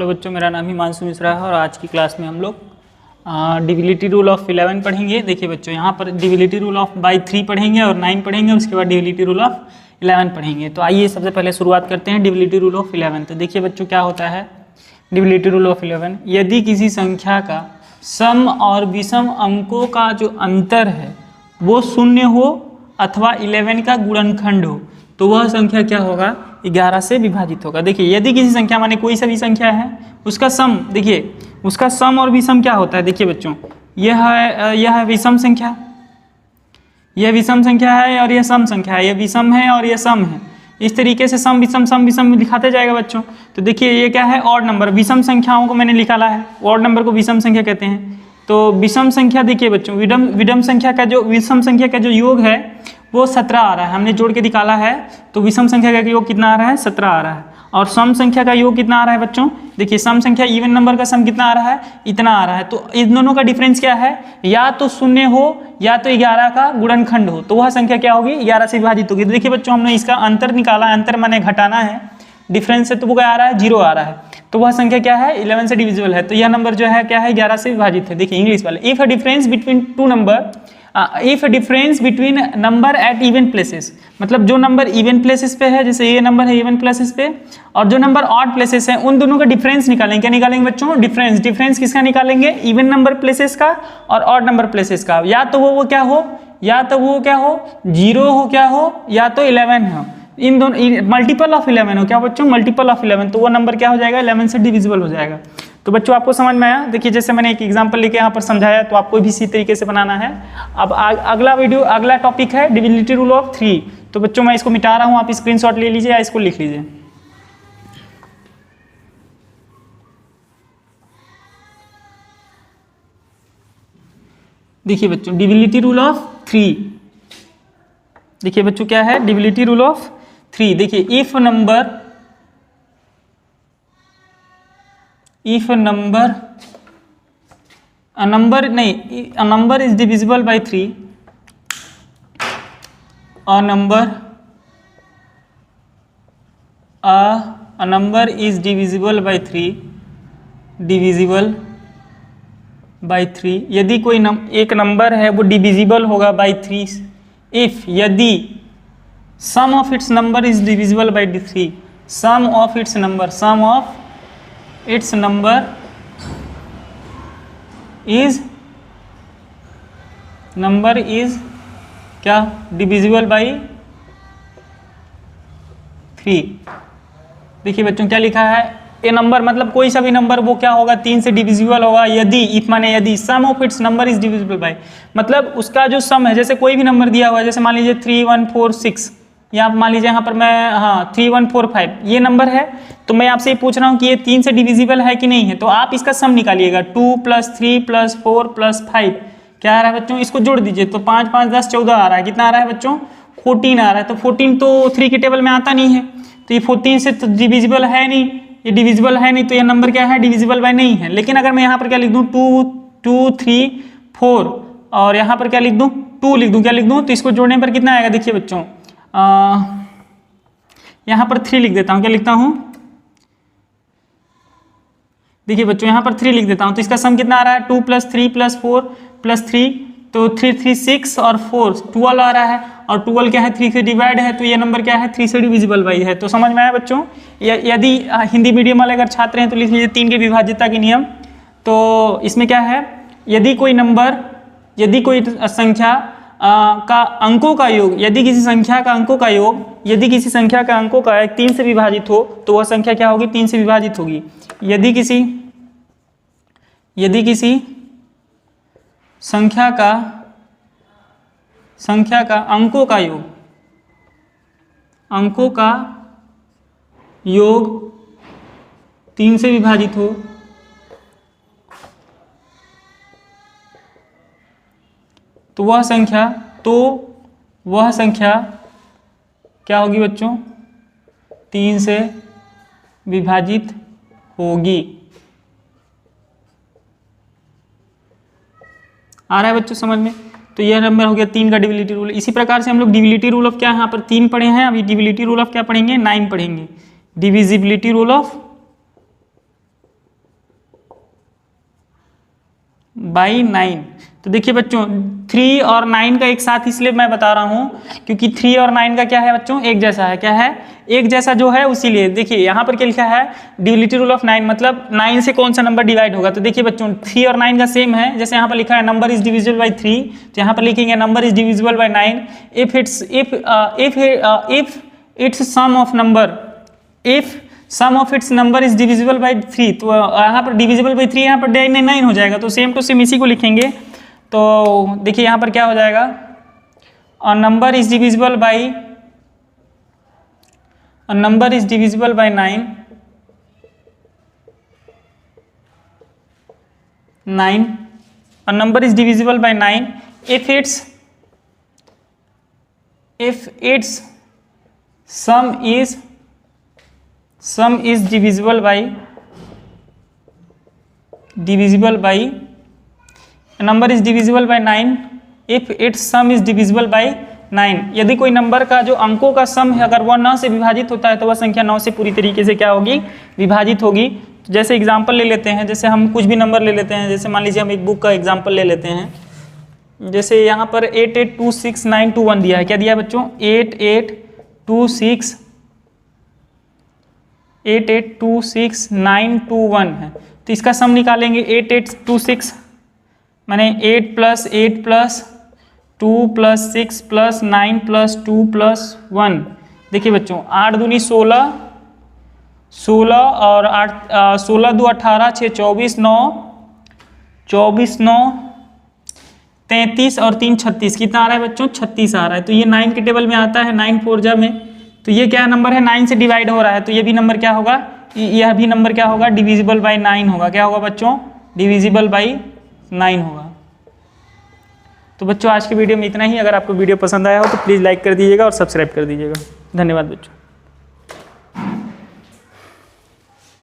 Hello बच्चों, मेरा नाम हिमांशु मिश्रा है और आज की क्लास में हम लोग डिविजिबिलिटी रूल ऑफ 11 पढ़ेंगे। देखिए बच्चों, यहाँ पर डिविजिबिलिटी रूल ऑफ बाई 3 पढ़ेंगे और 9 पढ़ेंगे, उसके बाद डिविजिबिलिटी रूल ऑफ 11 पढ़ेंगे। तो आइए सबसे पहले शुरुआत करते हैं डिविजिबिलिटी रूल ऑफ 11। तो देखिए बच्चों, क्या होता है डिविजिबिलिटी रूल ऑफ 11। यदि किसी संख्या का सम और विषम अंकों का जो अंतर है वो शून्य हो अथवा 11 का गुणनखंड हो तो वह संख्या क्या होगा, 11 से विभाजित होगा। देखिए, यदि किसी संख्या माने कोई सा भी संख्या है, उसका सम, देखिए उसका सम और विषम क्या होता है। देखिए बच्चों, यह है विषम संख्या, यह विषम संख्या है और यह सम संख्या है, यह विषम है और यह सम है। इस तरीके से सम विषम लिखाते जाएगा बच्चों। तो देखिए ये क्या है, ऑड नंबर। विषम संख्याओं को मैंने निकाला है, ऑड नंबर को विषम संख्या कहते हैं। तो विषम संख्या देखिए बच्चों, विषम संख्या का जो योग है वो 17 आ रहा है, हमने जोड़ के निकाला है। तो विषम संख्या का योग कितना आ रहा है, 17 आ रहा है। और सम संख्या का योग कितना आ रहा है बच्चों, देखिए सम संख्या इवन नंबर का सम कितना आ रहा है, इतना आ रहा है। तो इन दोनों का डिफरेंस क्या है, या तो शून्य हो या तो 11 का गुणनखंड हो, तो वह संख्या क्या होगी, 11 से विभाजित होगी। तो देखिए बच्चों, हमने इसका अंतर निकाला, अंतर माने घटाना है, डिफरेंस है तो वो क्या आ रहा है, 0 आ रहा है। तो वह संख्या क्या है, 11 से डिविजिबल है। तो यह नंबर जो है क्या है, 11 से विभाजित है। देखिए इंग्लिश वाले, if a difference between two number, if difference between number at even places, मतलब जो नंबर इवन प्लेसेस पे है, जैसे ये नंबर है इवन प्लेसेस पे, और जो नंबर ऑड प्लेसेस है, उन दोनों का डिफरेंस निकालेंगे। क्या निकालेंगे बच्चों, डिफरेंस किसका निकालेंगे, इवन नंबर प्लेसेस का और ऑड नंबर प्लेसेस का। या तो वो क्या हो, या तो वो क्या हो, 0 हो, क्या हो, या तो 11 हो। इन दोनों मल्टीपल ऑफ 11 हो, क्या बच्चों, मल्टीपल ऑफ 11, तो वो नंबर क्या हो जाएगा, 11 से डिविजिबल हो जाएगा। तो बच्चों आपको समझ में आया। देखिए जैसे मैंने एक एग्जांपल लेके यहाँ पर समझाया, तो आपको भी इसी तरीके से बनाना है। अब अगला टॉपिक है डिविजिबिलिटी रूल ऑफ 3। तो बच्चों मैं इसको मिटा रहा हूँ, आप स्क्रीनशॉट ले लीजिए या इसको लिख लीजिए। देखिए बच्चों, डिविजिबिलिटी रूल ऑफ 3। देखिए बच्चों क्या है, डिविजिबिलिटी रूल ऑफ 3। देखिए if a number is divisible by 3, a number is divisible by 3, यदि कोई एक नंबर है वो डिविजिबल होगा बाई 3, इफ यदि sum of its number is divisible by 3, sum of its number is क्या, डिविजिबल बाई 3। देखिए बच्चों क्या लिखा है, ए नंबर मतलब कोई सा भी नंबर वो क्या होगा, 3 से डिविजिबल होगा यदि, इफ माने यदि, sum of its number is divisible by, मतलब उसका जो सम है, जैसे कोई भी नंबर दिया हुआ है, जैसे मान लीजिए 3 1 4 6, या मान लीजिए यहाँ पर मैं 3 1 4 5 ये नंबर है। तो मैं आपसे ये पूछ रहा हूँ कि ये 3 से डिविजिबल है कि नहीं है, तो आप इसका सम निकालिएगा। 2 + 3 + 4 + 5 क्या आ रहा है बच्चों, इसको जोड़ दीजिए। तो 5 5 10 14 आ रहा है, कितना आ रहा है बच्चों, 14 आ रहा है। तो 14 तो 3 के टेबल में आता नहीं है, तो ये 14 से तो डिविजिबल है नहीं, ये डिविजिबल है नहीं, तो ये नंबर क्या है, डिविजिबल बाय नहीं है। लेकिन अगर मैं यहाँ पर क्या लिख दूँ, 2 2 3 4 और यहाँ पर क्या लिख दूँ, 2 लिख दूँ, क्या लिख दूँ, तो इसको जोड़ने पर कितना आएगा। देखिए बच्चों यहाँ पर 3 लिख देता हूँ, क्या लिखता हूँ, देखिए बच्चों यहाँ पर 3 लिख देता हूँ। तो इसका सम कितना आ रहा है, 2 + 3 + 4 + 3, तो 3 3 6 और 4 12 आ रहा है, और 12 क्या है, 3 से डिवाइड है, तो ये नंबर क्या है, 3 से डिविजिबल बाई है। तो समझ में आया बच्चों। यदि हिंदी मीडियम वाले अगर छात्र हैं तो लिख लीजिए 3 के विभाज्यता के नियम। तो इसमें क्या है, यदि कोई संख्या का अंकों का योग, यदि किसी संख्या का अंकों का योग, यदि किसी संख्या का अंकों का 3 से विभाजित हो तो वह संख्या क्या होगी, 3 से विभाजित होगी। यदि किसी संख्या का अंकों का योग 3 से विभाजित हो तो वह संख्या क्या होगी बच्चों, 3 से विभाजित होगी। आ रहा है बच्चों समझ में। तो यह नंबर हो गया 3 का डिविजिबिलिटी रूल। इसी प्रकार से हम लोग डिविजिबिलिटी रूल ऑफ क्या यहाँ पर 3 पढ़े हैं, अभी डिविजिबिलिटी रूल ऑफ क्या पढ़ेंगे, 9 पढ़ेंगे। Divisibility rule of by 9। तो देखिए बच्चों 3 और 9 का एक साथ इसलिए मैं बता रहा हूँ क्योंकि 3 और 9 का क्या है बच्चों, एक जैसा है। क्या है? एक जैसा जो है, उसीलिए देखिए यहाँ पर क्या लिखा है, डिविजिबिलिटी रूल ऑफ 9 मतलब 9 से कौन सा नंबर डिवाइड होगा। तो देखिए बच्चों 3 और 9 का सेम है, जैसे यहाँ पर लिखा है नंबर इज डिविजिबल बाई 3, तो यहाँ पर लिखेंगे number is divisible by 9 if it's sum of number, if sum of its number is divisible by 3। तो यहाँ पर डिविजिबल बाई 3 यहाँ पर 9 हो जाएगा, तो सेम टू सेम इसी को लिखेंगे। तो देखिए यहाँ पर क्या हो जाएगा, number is divisible by 9, number is divisible by 9 if its sum is divisible by number is divisible by 9 if its sum is divisible by 9। यदि कोई नंबर का जो अंकों का सम है अगर वह 9 से विभाजित होता है तो वह संख्या 9 से पूरी तरीके से क्या होगी, विभाजित होगी। तो जैसे एग्जांपल ले लेते हैं, जैसे हम कुछ भी नंबर ले लेते हैं, जैसे मान लीजिए हम एक बुक का एग्जांपल ले लेते हैं। जैसे यहाँ पर 882691 दिया है, क्या दिया है बच्चों, 882691 है। तो इसका सम निकालेंगे 8826 माने 8 + 8 + 2 + 6 + 9 + 2 + 1। देखिए बच्चों 8 दूनी 16, 16 और 8 16 2 18 6 24 9 24 9 33 और 3 36, कितना आ रहा है बच्चों, 36 आ रहा है। तो ये 9 के टेबल में आता है, 9 4 जा में। तो ये क्या नंबर है, 9 से डिवाइड हो रहा है, तो ये भी नंबर क्या होगा, यह भी नंबर क्या होगा, डिविजिबल बाई 9 होगा। क्या होगा बच्चों, डिविजिबल बाई 9 होगा। तो बच्चों आज की वीडियो में इतना ही। अगर आपको वीडियो पसंद आया हो तो प्लीज़ लाइक कर दीजिएगा और सब्सक्राइब कर दीजिएगा। धन्यवाद बच्चों।